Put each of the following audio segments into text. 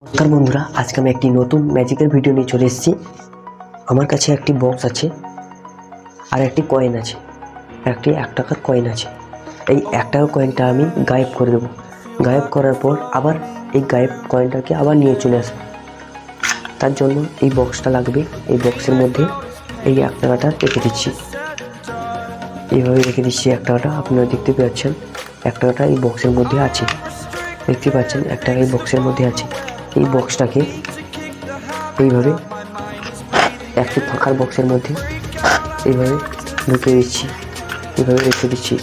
নমস্কার বন্ধুরা, আজকে আমি একটি নতুন ম্যাজিকের ভিডিও নিয়ে চলে এসেছি। আমার কাছে একটি বক্স আছে আর একটি কয়েন আছে, একটি 1 টাকার কয়েন আছে। এই 1 টাকার কয়েনটা আমি গায়েব করে দেবো। গায়েব করার পর আবার এই গায়েব কয়েনটাকে আবার নিয়ে চলে আসবো। তার জন্য এই বক্সটা লাগবে। এই বক্সের মধ্যে এই 1 টাকাটা রেখে দিচ্ছি। এইভাবে রেখে দিচ্ছি 1 টাকাটা। আপনারা দেখতে পাচ্ছেন 1 টাকাটা এই বক্সের মধ্যে আছে। দেখতে পাচ্ছেন 1 টাকা এই বক্সের মধ্যে আছে। এই বক্সটাকে এইভাবে একটি ফাঁকার বক্সের মধ্যে এইভাবে ঢুকিয়ে দিচ্ছি, এইভাবে রেখে দিচ্ছি।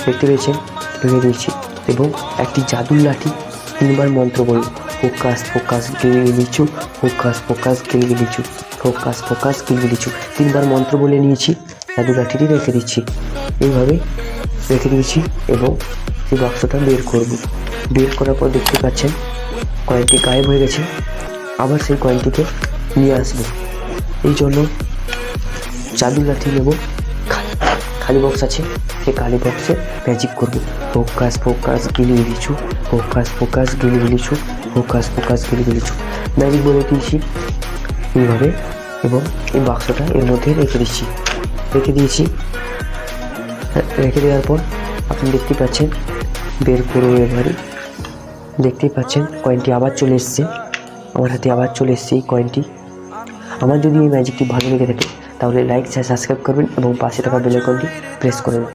দেখতে পেয়েছেন, ঢুকিয়ে দিচ্ছি। এবং একটি জাদুর লাঠি 3বার মন্ত্র বলুন, ফোকাস ফোকাস গিলিগিলিচু, ফোকাস ফোকাস গিলিগিলিচু, ফোকাস ফোকাস গিলিগিলিচু 3বার মন্ত্র বলে নিয়েছি। জাদুর লাঠিটি রেখে দিচ্ছি, এইভাবে রেখে দিয়েছি। এবং এই বাক্সটা বের করব। বের করার পর দেখতে পাচ্ছেন কয়েনটি গায়েব হয়ে গেছে। আবার সেই কয়েনটিকে নিয়ে আসবো। এই জন্য জাদুর লাঠি নেব, খালি বক্স আছে, সেই খালি বক্সে ম্যাজিক করবো। ফোকাস ফোকাস গিলিগিলিচু, ফোকাস ফোকাস গিলিগিলিচু, ফোকাস ফোকাস গিলিগিলিচু ম্যাজিক বলে দিয়েছি এইভাবে। এবং এই বাক্সটা এর মধ্যে রেখে দিচ্ছি, রেখে দিয়েছি। রেখে দেওয়ার পর আপনি দেখতে পাচ্ছেন বের করবো। এবারে দেখতেই পাচ্ছেন কয়েনটি আবার চলে এসছে আমার হাতে, আবার চলে এসছে এই কয়েনটি। আমার যদি এই ম্যাজিকটি ভালো লেগে থাকে তাহলে লাইক শেয়ার সাবস্ক্রাইব করবেন এবং পাশে থাকা বেল আইকনটি প্রেস করবেন।